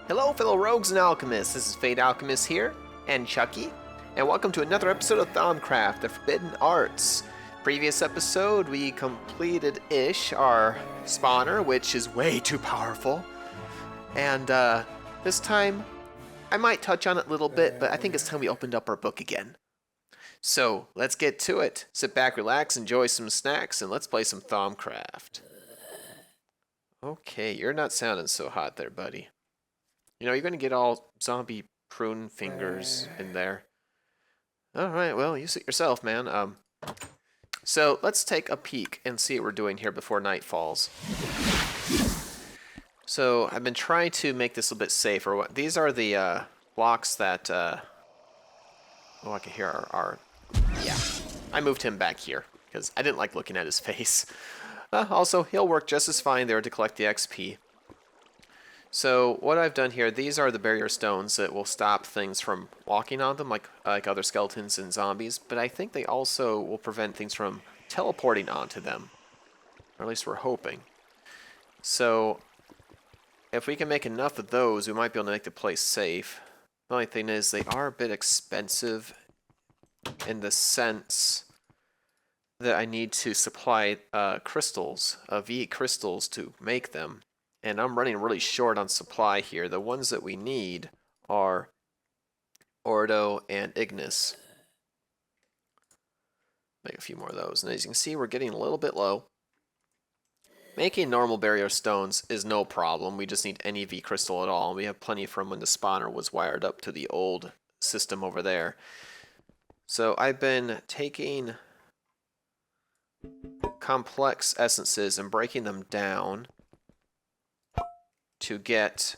Hello, fellow rogues and alchemists. This is Fade Alchemist here, and Chucky, and welcome to another episode of Thaumcraft, the Forbidden Arts. Previous episode, we completed-ish our spawner, which is way too powerful. And this time, I might touch on it a little bit, but I think it's time we opened up our book again. So, let's get to it. Sit back, relax, enjoy some snacks, and let's play some Thaumcraft. Okay, you're not sounding so hot there, buddy. You know, you're going to get all zombie prune fingers in there. Alright, well, you suit yourself, man. So, let's take a peek and see what we're doing here before night falls. So, I've been trying to make this a bit safer. These are the blocks that... oh, I can hear our... Yeah, I moved him back here, because I didn't like looking at his face. Also, he'll work just as fine there to collect the XP. So what I've done here, these are the barrier stones that will stop things from walking on them, like other skeletons and zombies, but I think they also will prevent things from teleporting onto them. Or at least we're hoping. So if we can make enough of those, we might be able to make the place safe. The only thing is they are a bit expensive in the sense that I need to supply crystals, V crystals, to make them. And I'm running really short on supply here. The ones that we need are Ordo and Ignis. Make a few more of those. And as you can see, we're getting a little bit low. Making normal barrier stones is no problem. We just need any V crystal at all. We have plenty from when the spawner was wired up to the old system over there. So I've been taking complex essences and breaking them down to get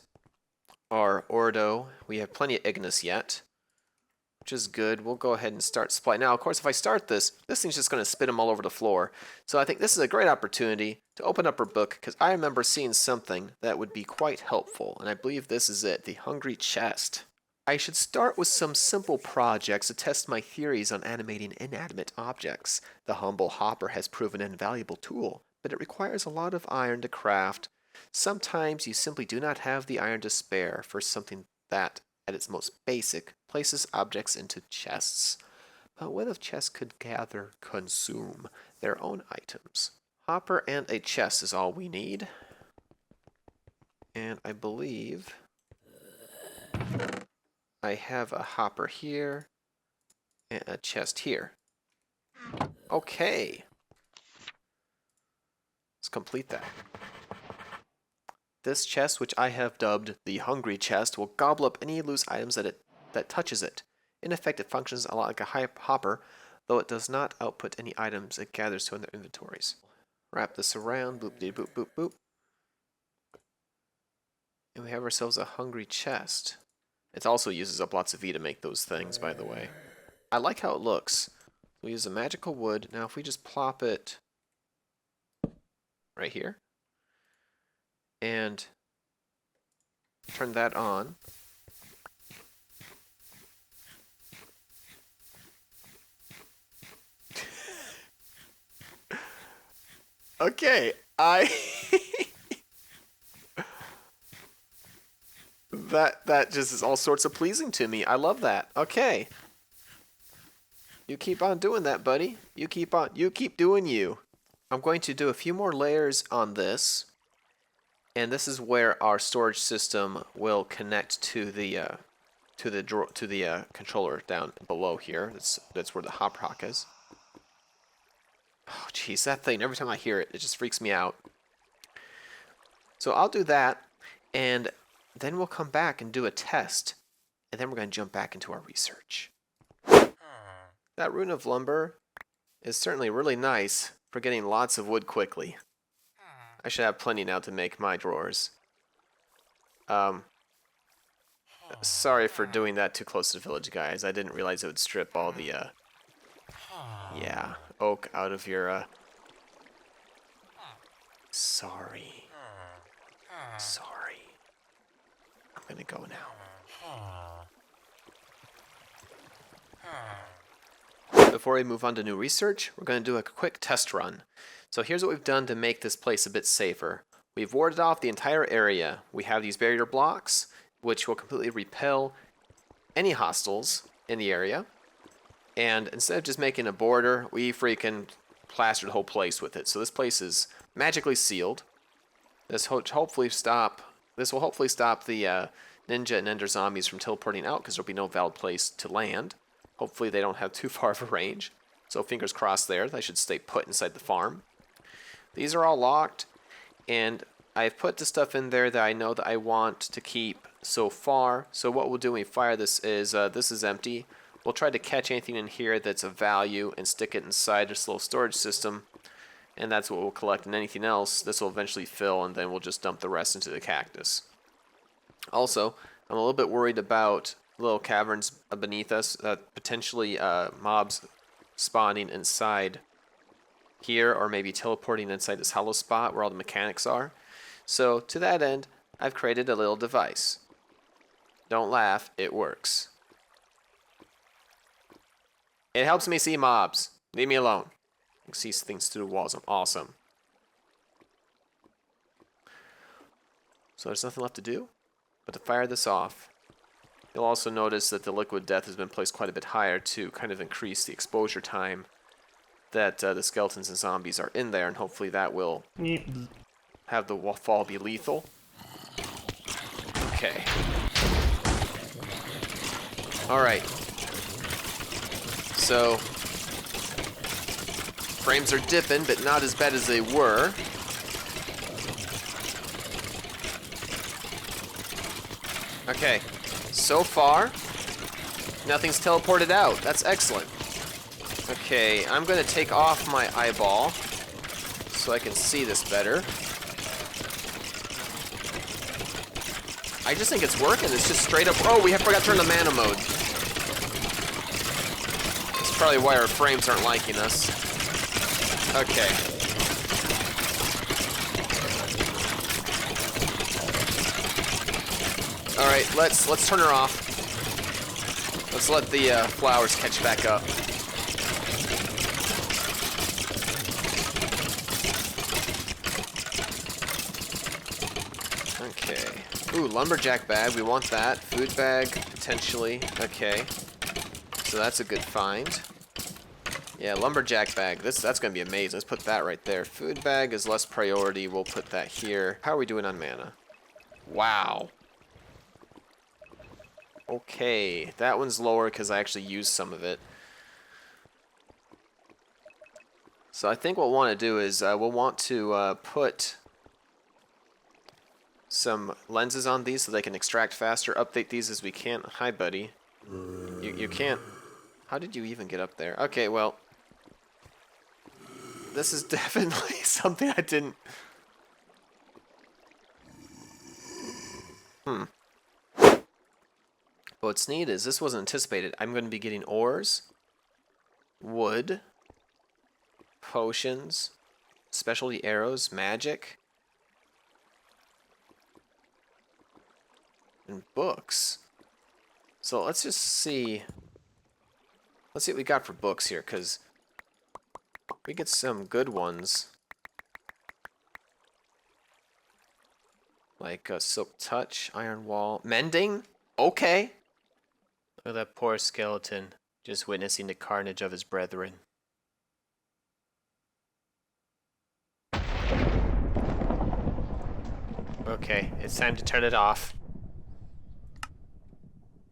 our Ordo. We have plenty of Ignis yet, which is good. We'll go ahead and start supply. Now, of course, if I start this thing's just going to spit them all over the floor. So I think this is a great opportunity to open up our book, because I remember seeing something that would be quite helpful, and I believe this is it, the Hungry Chest. I should start with some simple projects to test my theories on animating inanimate objects. The humble hopper has proven an invaluable tool, but it requires a lot of iron to craft. Sometimes you simply do not have the iron to spare for something that, at its most basic, places objects into chests. But what if chests could consume their own items? Hopper and a chest is all we need. And I believe I have a hopper here and a chest here. Okay. Let's complete that. This chest, which I have dubbed the Hungry Chest, will gobble up any loose items that touches it. In effect, it functions a lot like a hopper, though it does not output any items it gathers to in their inventories. Wrap this around, boop dee boop boop boop. And we have ourselves a Hungry Chest. It also uses up lots of V to make those things, by the way. I like how it looks. We use a magical wood. Now if we just plop it right here and turn that on, okay, that just is all sorts of pleasing to me. I love that. Okay. You keep on doing that, buddy. You keep doing you. I'm going to do a few more layers on this, and this is where our storage system will connect to the controller down below here. That's where the hop rock is. Oh, jeez, that thing! Every time I hear it, it just freaks me out. So I'll do that, and then we'll come back and do a test, and then we're going to jump back into our research. That rune of lumber is certainly really nice for getting lots of wood quickly. I should have plenty now to make my drawers. Sorry for doing that too close to the village, guys. I didn't realize it would strip all the, oak out of your, Sorry. I'm gonna go now. Before we move on to new research, we're going to do a quick test run. So here's what we've done to make this place a bit safer. We've warded off the entire area. We have these barrier blocks. which will completely repel any hostiles in the area. And instead of just making a border, we freaking plastered the whole place with it. So this place is magically sealed. This will hopefully stop the ninja and ender zombies from teleporting out, because there'll be no valid place to land. Hopefully they don't have too far of a range. So fingers crossed there. They should stay put inside the farm. These are all locked, and I've put the stuff in there that I know that I want to keep so far. So what we'll do when we fire this is empty. We'll try to catch anything in here that's of value and stick it inside this little storage system. And that's what we'll collect, and anything else, this will eventually fill, and then we'll just dump the rest into the cactus. Also, I'm a little bit worried about little caverns beneath us, potentially mobs spawning inside here, or maybe teleporting inside this hollow spot where all the mechanics are. So, to that end, I've created a little device. Don't laugh, it works. It helps me see mobs. Leave me alone. I can see things through the walls. I'm awesome. So there's nothing left to do but to fire this off. You'll also notice that the liquid death has been placed quite a bit higher to kind of increase the exposure time that the skeletons and zombies are in there, and hopefully that will have the fall be lethal. Okay. Alright. So, frames are dipping, but not as bad as they were. Okay, so far, nothing's teleported out. That's excellent. Okay, I'm going to take off my eyeball so I can see this better. I just think it's working. It's just straight up... Oh, we forgot to turn the mana mode. That's probably why our frames aren't liking us. Okay. Alright, let's turn her off. Let's let the flowers catch back up. Okay. Ooh, lumberjack bag, we want that. Food bag, potentially. Okay. So that's a good find. Yeah, lumberjack bag. That's gonna be amazing. Let's put that right there. Food bag is less priority. We'll put that here. How are we doing on mana? Wow. Okay, that one's lower because I actually used some of it. So I think what we'll want to do is we'll want to put some lenses on these so they can extract faster. Update these as we can. Hi, buddy. You can't... How did you even get up there? Okay, well... This is definitely something I didn't... What's neat is this wasn't anticipated. I'm going to be getting ores, wood, potions, specialty arrows, magic, and books. So let's just see. Let's see what we got for books here, because we get some good ones. Like Silk Touch, Iron Wall, Mending? Okay. Look at that poor skeleton, just witnessing the carnage of his brethren. Okay, it's time to turn it off.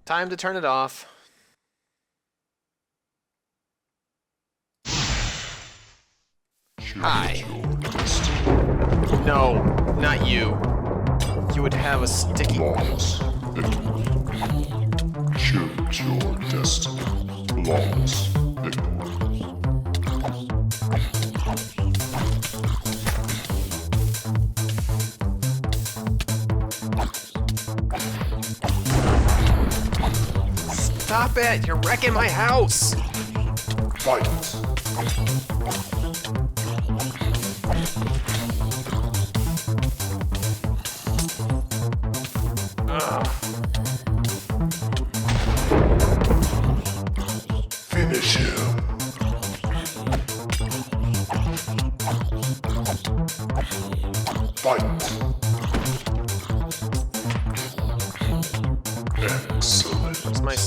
Time to turn it off. Hi. No, not you. You would have a sticky... Choose your destiny. Flawless victory. Stop it! You're wrecking my house! Fight! Finish him. Fight.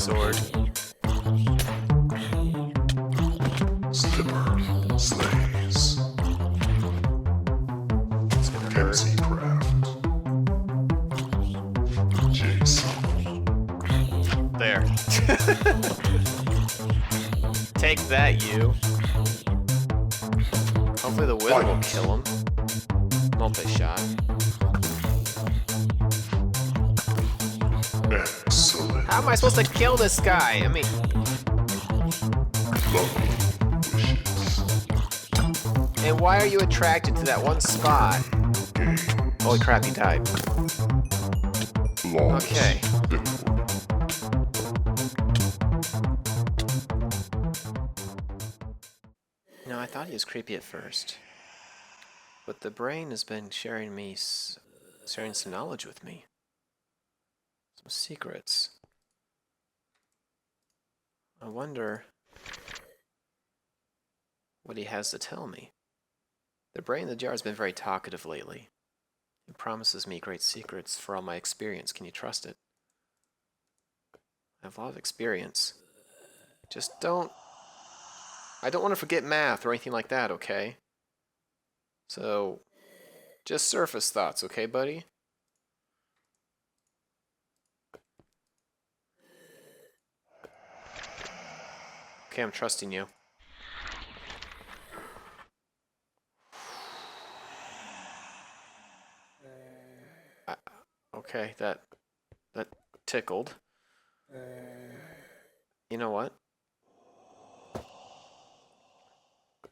sword. Slipper slays. It's gonna hurt. Thaumcraft. Jason. There. Take that, you. Hopefully the wither will kill him. Multi-shot. Excellent. How am I supposed to kill this guy? I mean, Lovely wishes. and why are you attracted to that one spot? Game. Holy crap, he died. Flawless Okay. victory. You know, I thought he was creepy at first. But the brain has been sharing some knowledge with me. Some secrets. I wonder what he has to tell me. The brain in the jar has been very talkative lately. It promises me great secrets for all my experience. Can you trust it? I have a lot of experience. I don't want to forget math or anything like that, okay? So, just surface thoughts, okay, buddy? Okay, I'm trusting you. Okay, that tickled. You know what?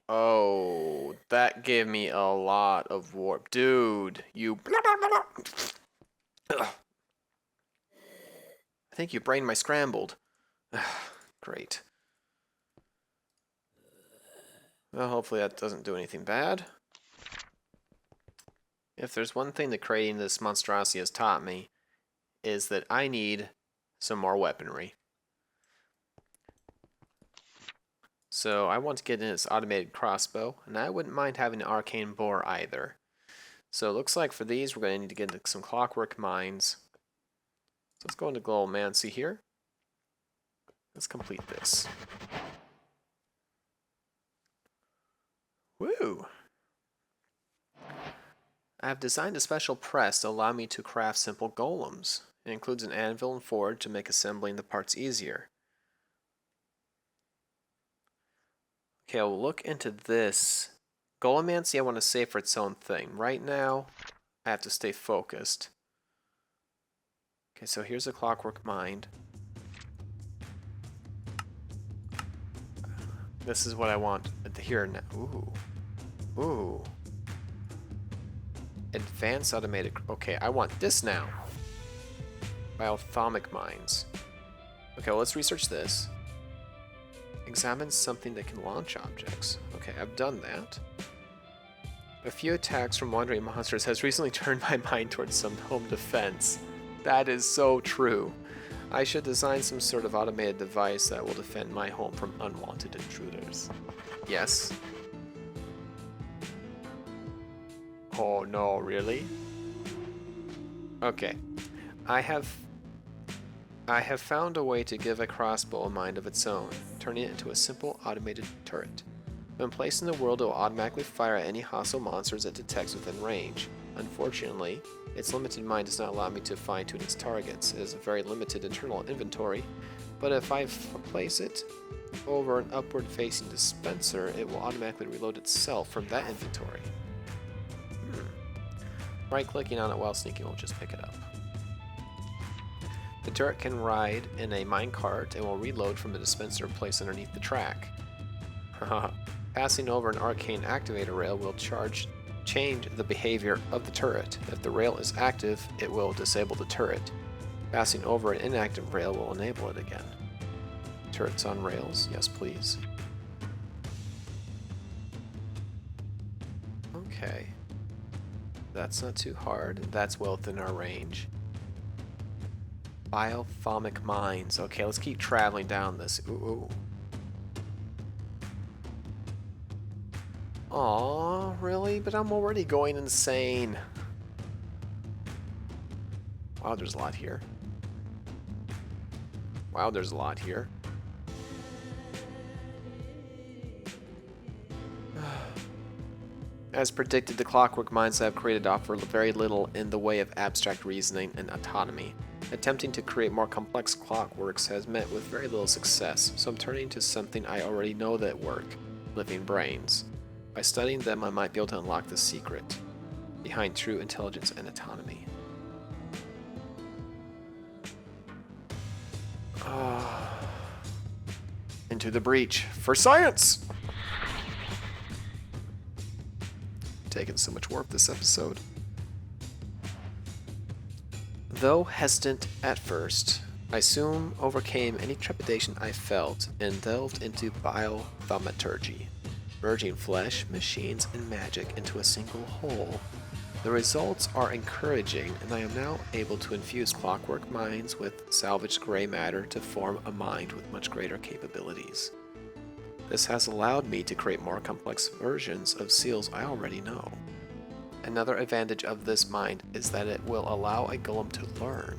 Oh, that gave me a lot of warp. Dude, you... Ugh. I think your brain might scrambled. Great. Well, hopefully that doesn't do anything bad. If there's one thing that creating this monstrosity has taught me, is that I need some more weaponry. So I want to get in this automated crossbow, and I wouldn't mind having an arcane boar either. So it looks like for these we're going to need to get into some clockwork mines. So let's go into Glowmancy here. Let's complete this. Woo! I have designed a special press to allow me to craft simple golems. It includes an anvil and forge to make assembling the parts easier. Okay, I'll look into this. Golemancy I want to save for its own thing. Right now, I have to stay focused. Okay, so here's a clockwork mind. This is what I want here now. Ooh. Ooh. Advanced automated... Okay, I want this now. Biothomic mines. Okay, well, let's research this. Examine something that can launch objects. Okay, I've done that. A few attacks from wandering monsters has recently turned my mind towards some home defense. That is so true. I should design some sort of automated device that will defend my home from unwanted intruders. Yes? Oh no, really? Okay. I have found a way to give a crossbow a mind of its own, turning it into a simple automated turret. When placed in the world, it will automatically fire at any hostile monsters it detects within range. Unfortunately, its limited mind does not allow me to fine-tune its targets. It has a very limited internal inventory, but if I place it over an upward-facing dispenser, it will automatically reload itself from that inventory. Right-clicking on it while sneaking will just pick it up. The turret can ride in a minecart and will reload from the dispenser placed underneath the track. Passing over an arcane activator rail will change the behavior of the turret. If the rail is active, it will disable the turret. Passing over an inactive rail will enable it again. Turrets on rails? Yes, please. Okay. That's not too hard. That's well within our range. Biothomic mines. Okay, let's keep traveling down this. Ooh. Aw, really? But I'm already going insane. Wow, there's a lot here. Wow, there's a lot here. As predicted, the clockwork minds I have created offer very little in the way of abstract reasoning and autonomy. Attempting to create more complex clockworks has met with very little success, so I'm turning to something I already know that work: living brains. By studying them, I might be able to unlock the secret behind true intelligence and autonomy. Into the breach for science! Taking so much warp this episode. Though hesitant at first, I soon overcame any trepidation I felt and delved into biothaumaturgy, merging flesh, machines, and magic into a single whole. The results are encouraging, and I am now able to infuse clockwork minds with salvaged gray matter to form a mind with much greater capabilities. This has allowed me to create more complex versions of seals I already know. Another advantage of this mind is that it will allow a golem to learn.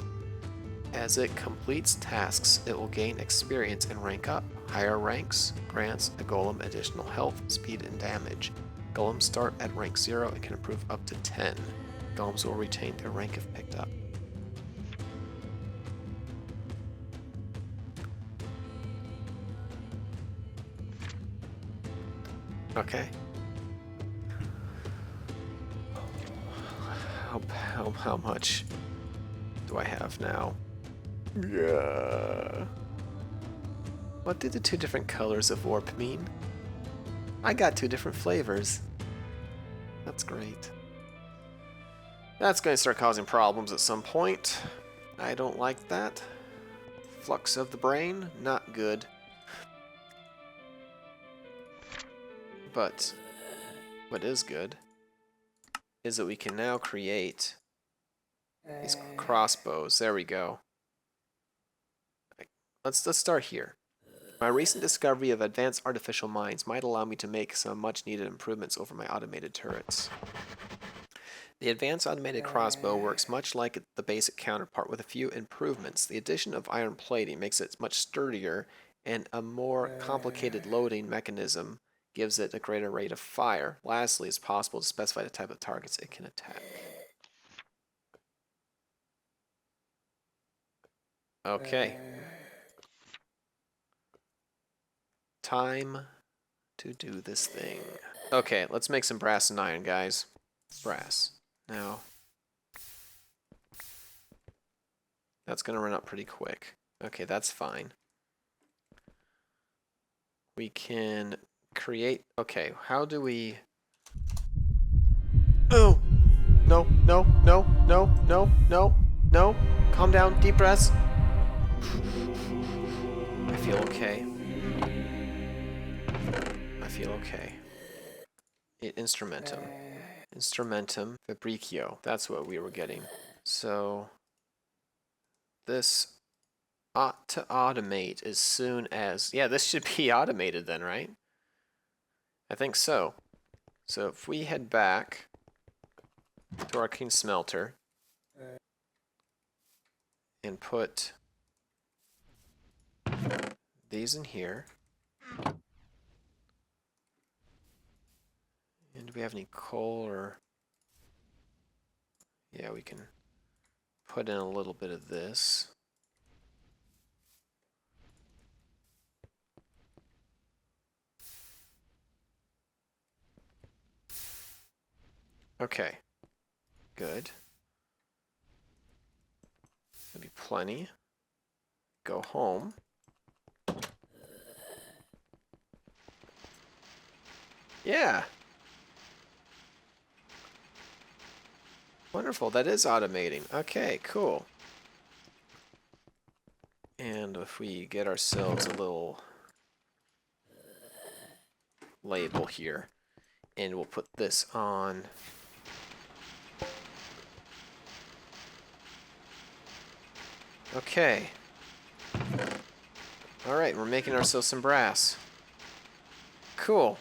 As it completes tasks, it will gain experience and rank up. Higher ranks grants a golem additional health, speed, and damage. Golems start at rank 0 and can improve up to 10. Golems will retain their rank if picked up. Okay. How much do I have now? Yeah. What do the two different colors of warp mean? I got two different flavors. That's great. That's going to start causing problems at some point. I don't like that. Flux of the brain, not good. But what is good is that we can now create these crossbows. There we go. Let's start here. My recent discovery of advanced artificial minds might allow me to make some much needed improvements over my automated turrets. The advanced automated crossbow works much like the basic counterpart with a few improvements. The addition of iron plating makes it much sturdier, and a more complicated loading mechanism gives it a greater rate of fire. Lastly, it's possible to specify the type of targets it can attack. Okay. Time to do this thing. Okay, let's make some brass and iron, guys. Brass. Now, that's going to run up pretty quick. Okay, that's fine. We can create... Okay, how do we... Oh! No, no, no, no, no, no, no. Calm down, deep breaths. I feel okay. I feel okay. Instrumentum. Instrumentum Fabricio. That's what we were getting. So, this ought to automate as soon as... Yeah, this should be automated then, right? I think so. So if we head back to our King Smelter and put these in here. And do we have any coal or... Yeah, we can put in a little bit of this. Okay. Good. That'd be plenty. Go home. Yeah. Wonderful. That is automating. Okay, cool. And if we get ourselves a little label here, and we'll put this on. Okay. Alright, we're making ourselves some brass. Cool.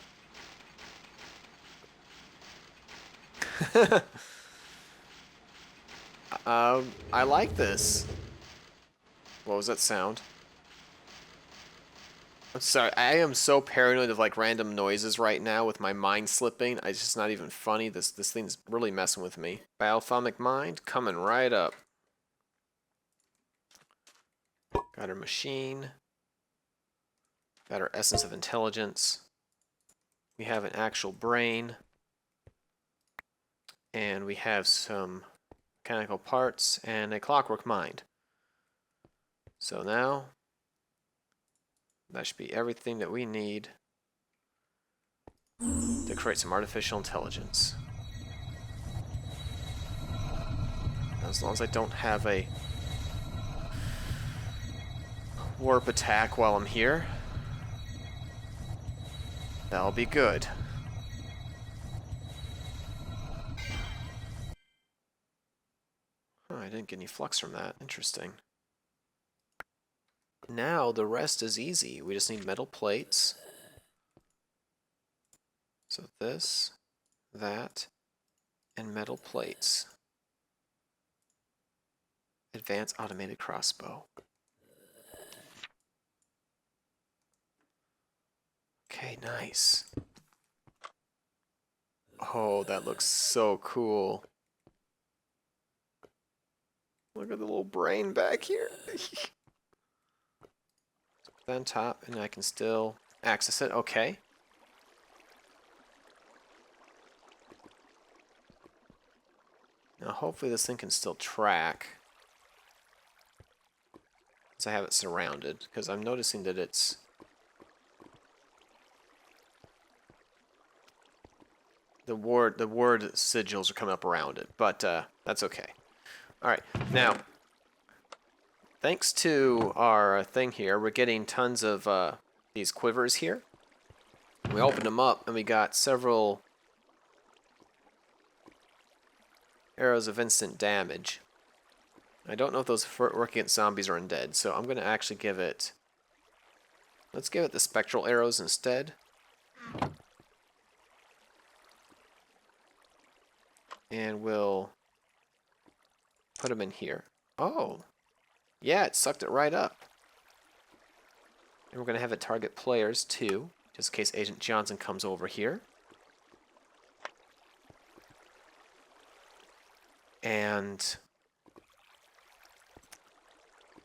I like this. What was that sound? I'm sorry, I am so paranoid of like random noises right now with my mind slipping. It's just not even funny. This thing's really messing with me. Balthamic mind coming right up. Got our machine. Got our essence of intelligence. We have an actual brain. And we have some mechanical parts and a clockwork mind. So now, that should be everything that we need to create some artificial intelligence. As long as I don't have a warp attack while I'm here, that'll be good. Oh, I didn't get any flux from that. Interesting. Now the rest is easy. We just need metal plates. So this, that, and metal plates. Advanced automated crossbow. Okay, nice. Oh, that looks so cool. Look at the little brain back here. Put that on top, and I can still access it. Okay. Now, hopefully this thing can still track. As I have it surrounded, because I'm noticing that it's... The word sigils are coming up around it, but that's okay. Alright, now, thanks to our thing here, we're getting tons of these quivers here. We opened them up, and we got several arrows of instant damage. I don't know if those work against zombies or undead, so I'm going to actually give it... Let's give it the spectral arrows instead. And we'll put them in here. Oh, yeah, it sucked it right up. And we're going to have it target players too, just in case Agent Johnson comes over here. And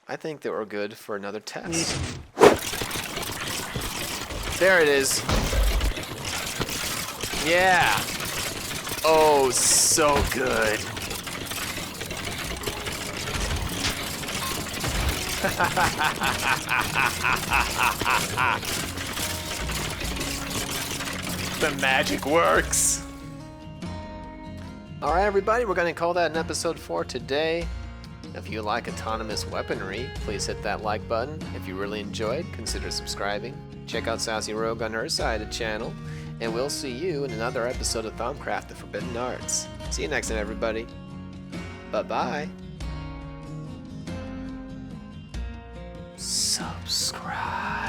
I think that we're good for another test. There it is. Yeah. Oh, so good. The magic works. Alright everybody, we're going to call that an episode for today. If you like autonomous weaponry, please hit that like button. If you really enjoyed, consider subscribing. Check out Sassy Rogue on her side of the channel. And we'll see you in another episode of Thaumcraft, the Forbidden Arts. See you next time, everybody. Bye-bye. Subscribe.